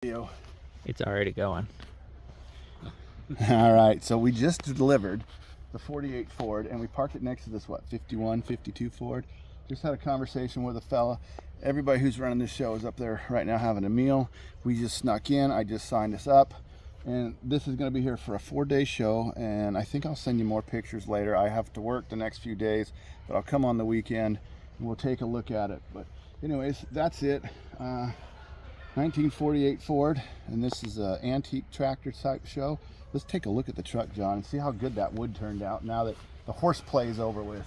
It's already going. All right, so we just delivered the 48 Ford and we parked it next to this 51, 52 Ford. Just had a conversation with a fella. Everybody who's running this show is up there right now having a meal. We just snuck in. I just signed us up, and this is going to be here for a 4-day show, and I think I'll send you more pictures later. I have to work the next few days, but I'll come on the weekend and we'll take a look at it. But anyways, that's it. 1948 Ford, and this is an antique tractor type show. Let's take a look at the truck, John, and see how good that wood turned out now that the horseplay is over with.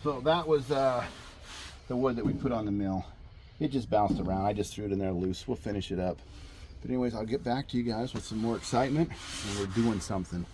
So that was the wood that we put on the mill. It just bounced around. I just threw it in there loose. We'll finish it up. But anyways, I'll get back to you guys with some more excitement, and we're doing something.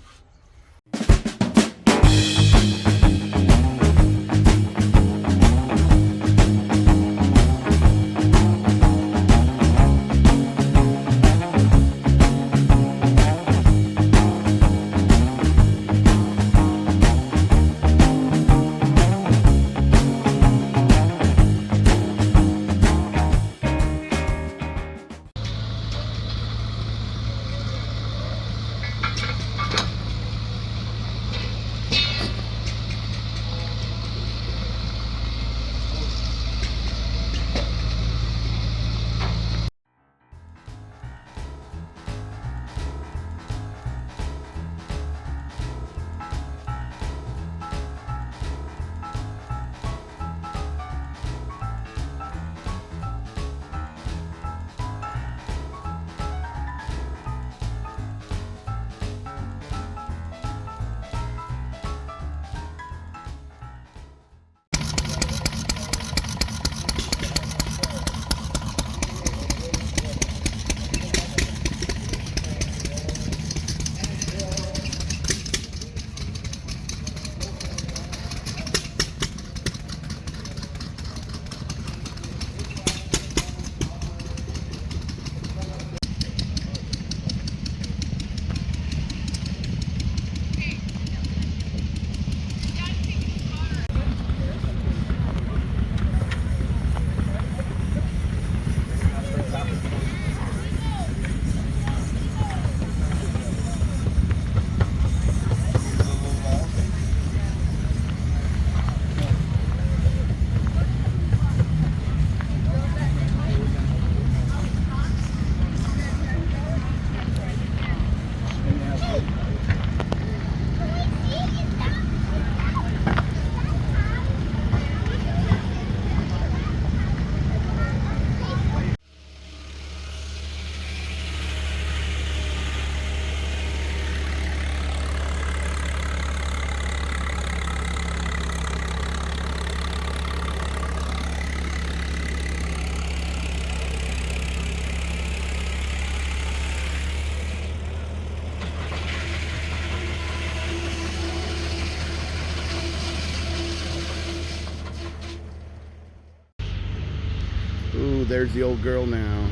Ooh, there's the old girl now.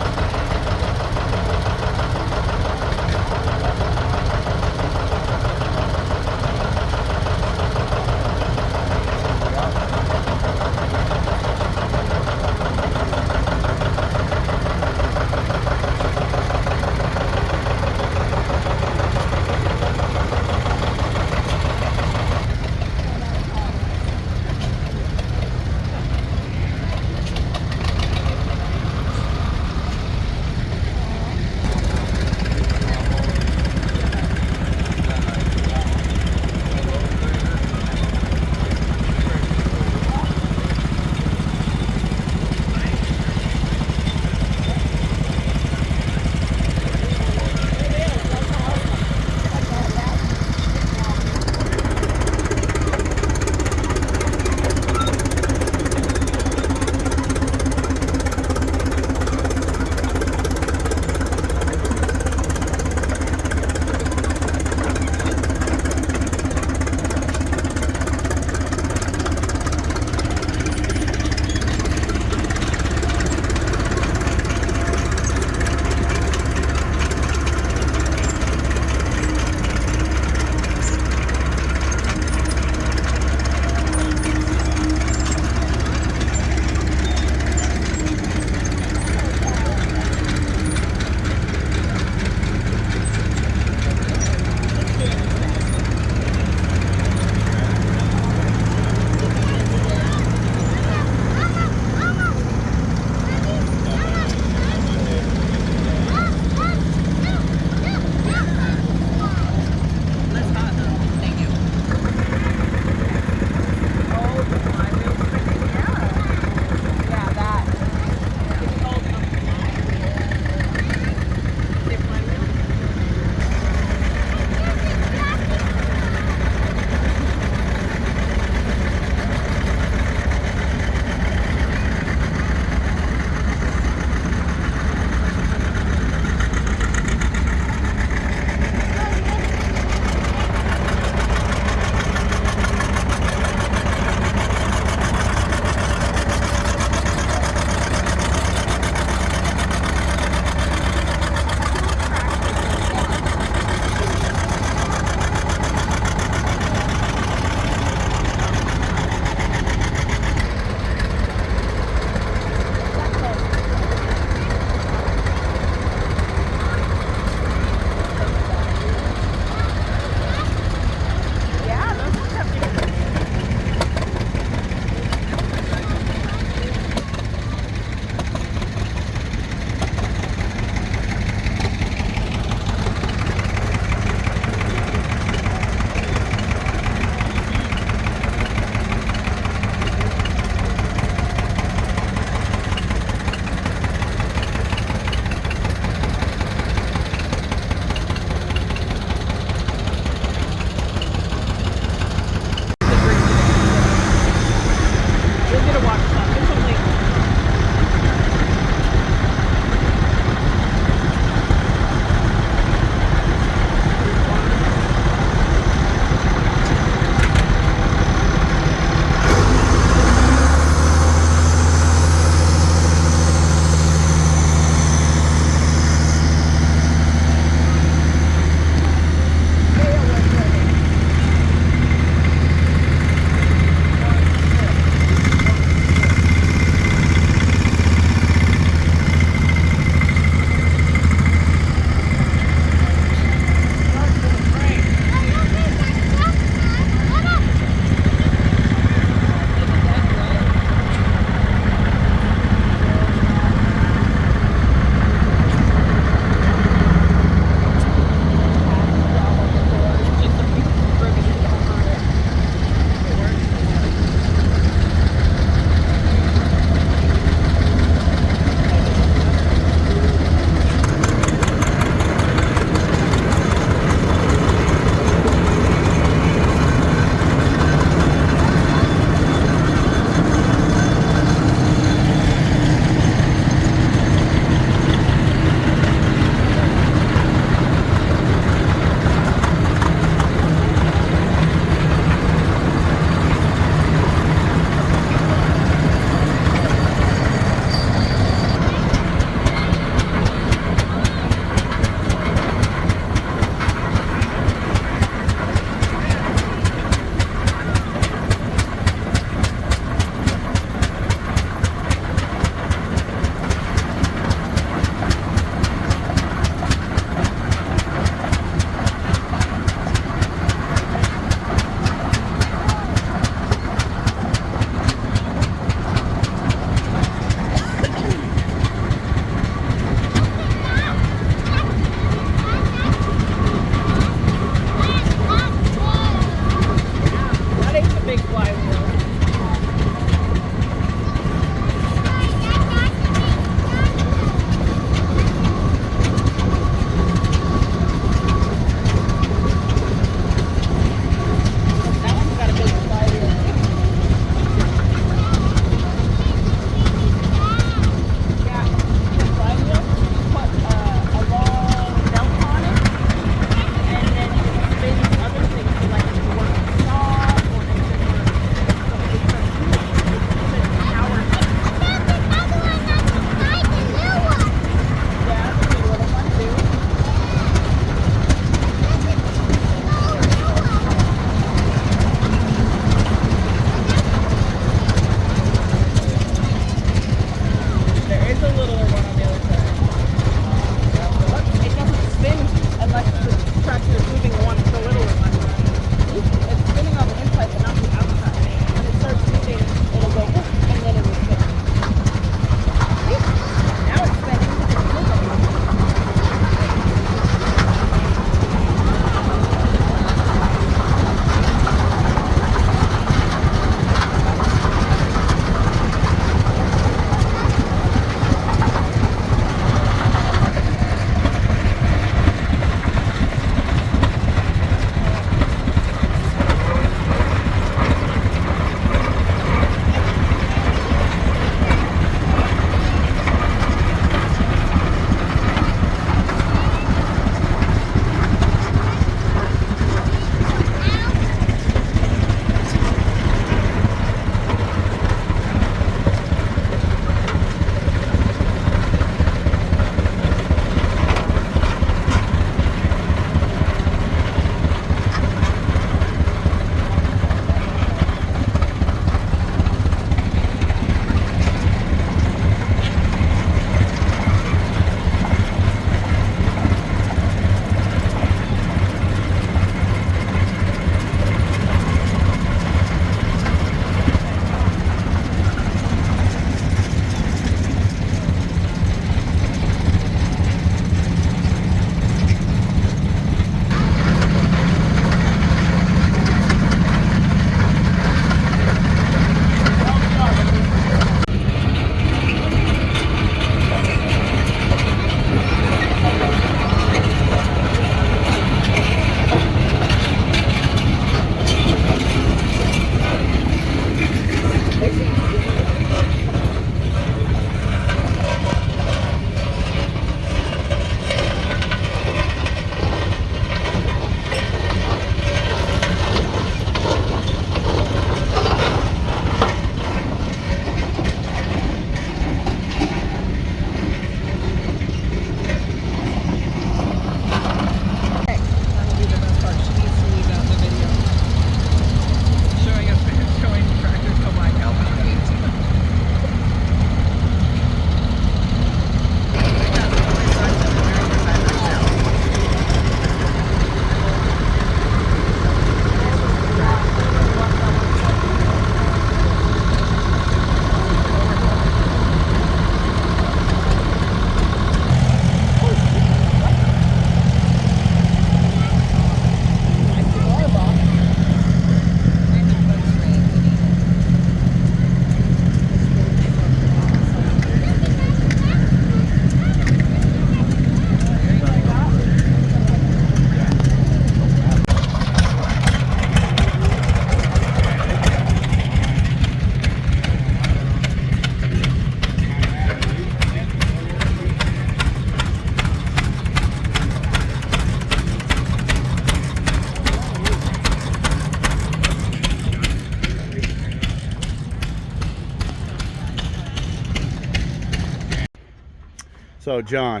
So John,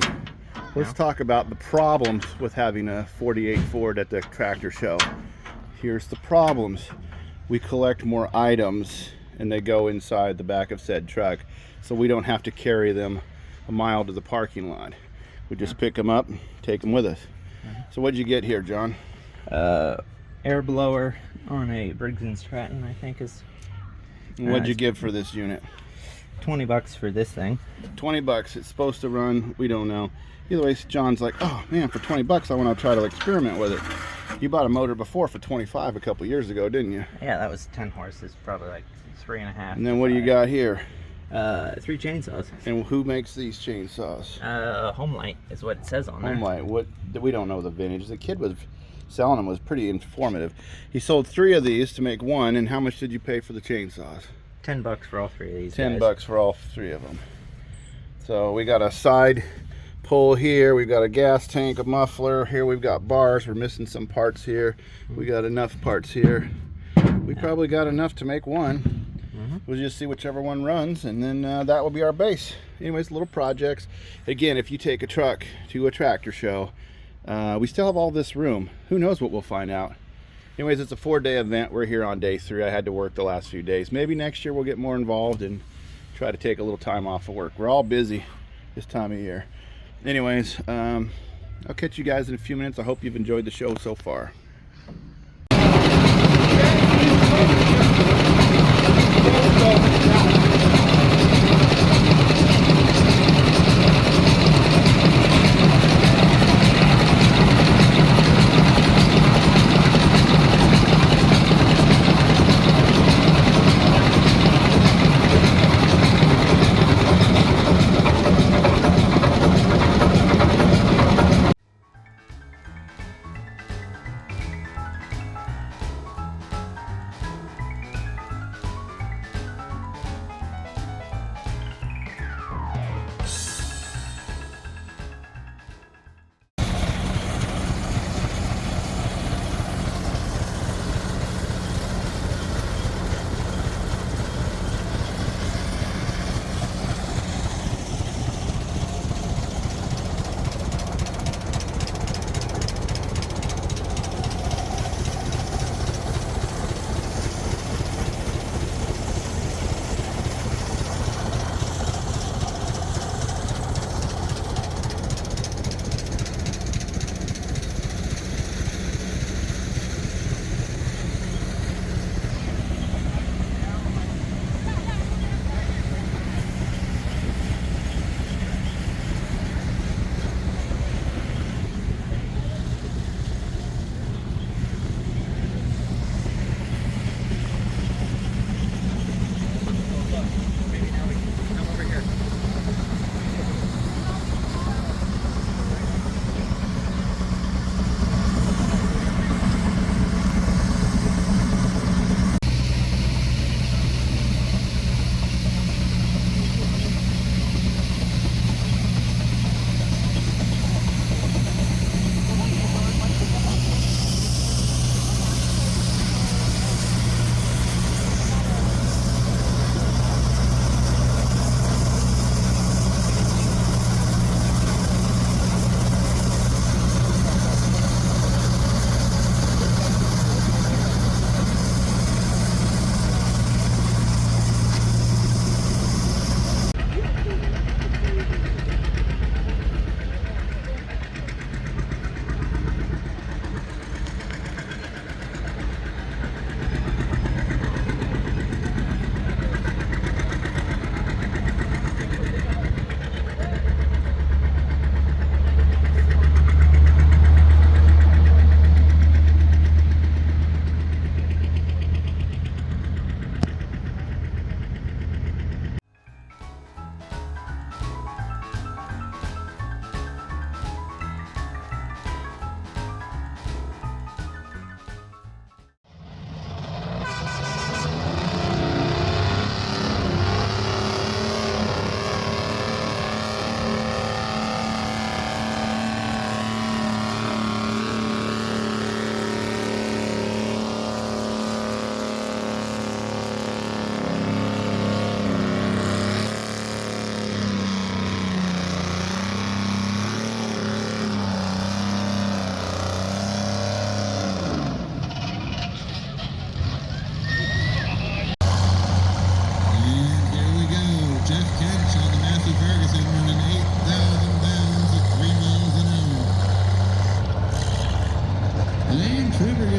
let's talk about the problems with having a 48 Ford at the tractor show. Here's the problems. We collect more items and they go inside the back of said truck, so we don't have to carry them a mile to the parking lot. We just pick them up, take them with us. So what'd you get here, John? Air blower on a Briggs & Stratton, I think is. What'd you give for this unit? $20 for this thing. 20 bucks. It's supposed to run, we don't know. Either way, John's like, oh man, for 20 bucks I want to try to experiment with it. You bought a motor before for 25 a couple years ago, didn't you? Yeah, that was 10 horses, probably like 3.5. And then what do you got here? 3 chainsaws. And who makes these chainsaws? Homelight is what it says on there. Homelight. What? We don't know the vintage. The kid was selling them was pretty informative. He sold 3 of these to make one. And how much did you pay for the chainsaws? $10 for all 3 of these. 10 bucks for all 3 of them. So we got a side pull here. We've got a gas tank, a muffler. Here we've got bars. We're missing some parts here. We got enough parts here. We probably got enough to make one. We'll just see whichever one runs, and then that will be our base. Anyways, little projects. Again, if you take a truck to a tractor show, we still have all this room. Who knows what we'll find out. Anyways, it's a 4-day event. We're here on day 3. I had to work the last few days. Maybe next year we'll get more involved and try to take a little time off of work. We're all busy this time of year. Anyways, I'll catch you guys in a few minutes. I hope you've enjoyed the show so far.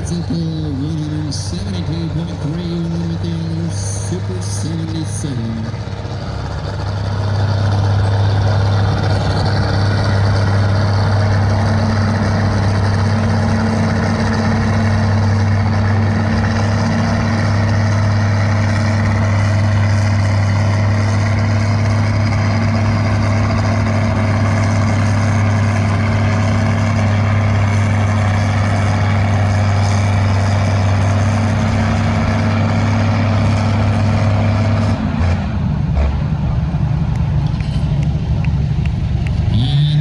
Motorcycle 172.3, one with the honors, Super 77.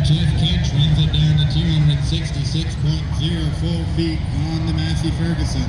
Jeff Kinch runs it down to 266.04 feet on the Massey Ferguson.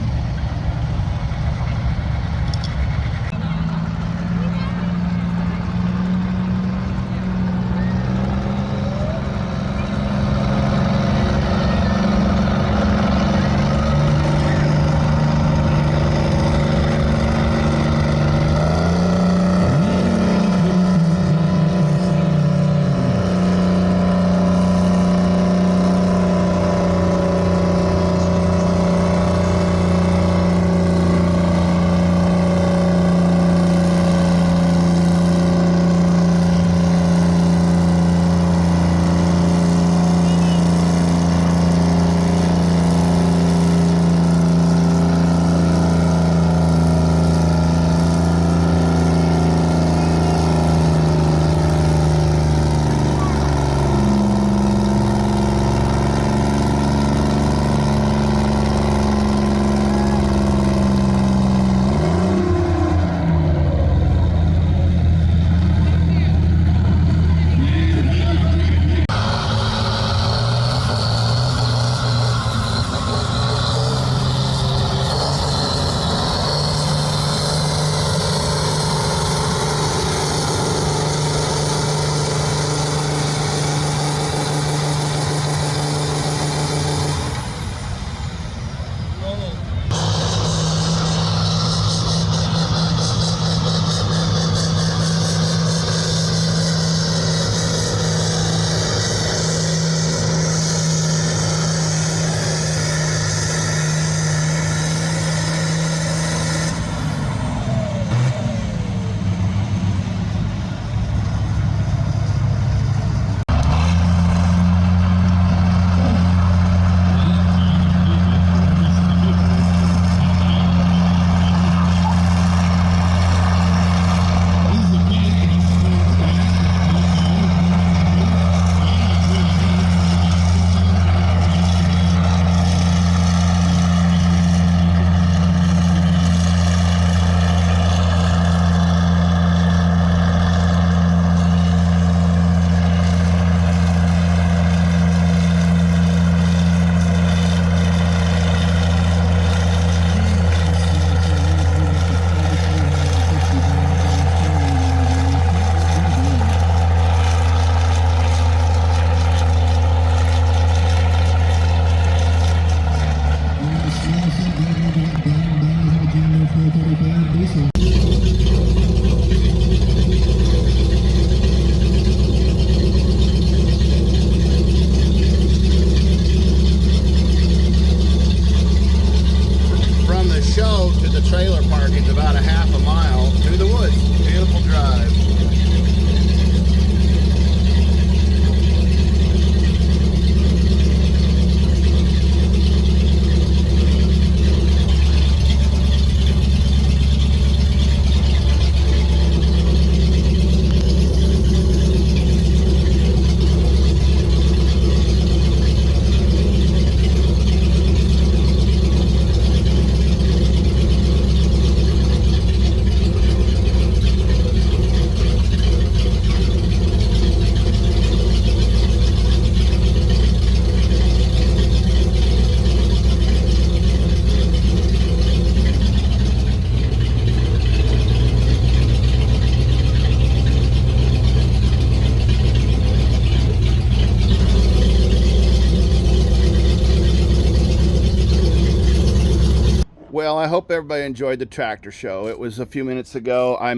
Well, I hope everybody enjoyed the tractor show. It was a few minutes ago. I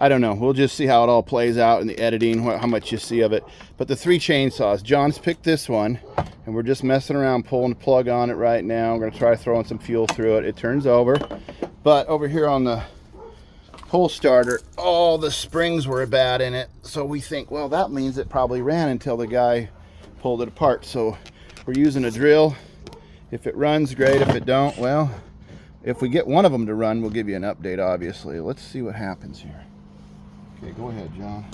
don't know. We'll just see how it all plays out in the editing, how much you see of it. But the 3 chainsaws. John's picked this one. and we're just messing around, pulling the plug on it right now. I'm going to try throwing some fuel through it. It turns over, but over here on the pull starter, all the springs were bad in it, so we think, well, that means it probably ran until the guy pulled it apart. So we're using a drill. If it runs, great. If it don't, well, if we get one of them to run, we'll give you an update, obviously. Let's see what happens here. Okay, go ahead, John.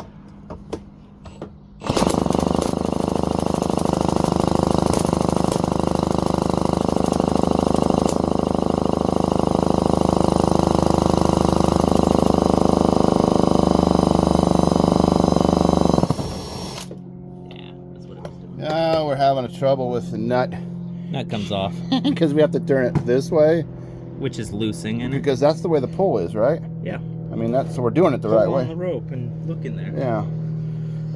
We're having a trouble with the nut. Nut comes off. Because we have to turn it this way. Which is loosing in it. Because that's the way the pull is, right? Yeah. I mean, so we're doing it the right way. On the rope and look in there. Yeah.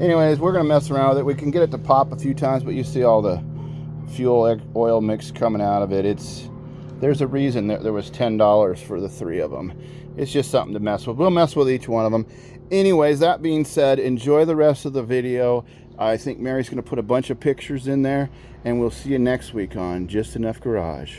Anyways, we're going to mess around with it. We can get it to pop a few times, but you see all the fuel oil mix coming out of it. There's a reason that there was $10 for the 3 of them. It's just something to mess with. We'll mess with each one of them. Anyways, that being said, enjoy the rest of the video. I think Mary's going to put a bunch of pictures in there, and we'll see you next week on Just Enough Garage.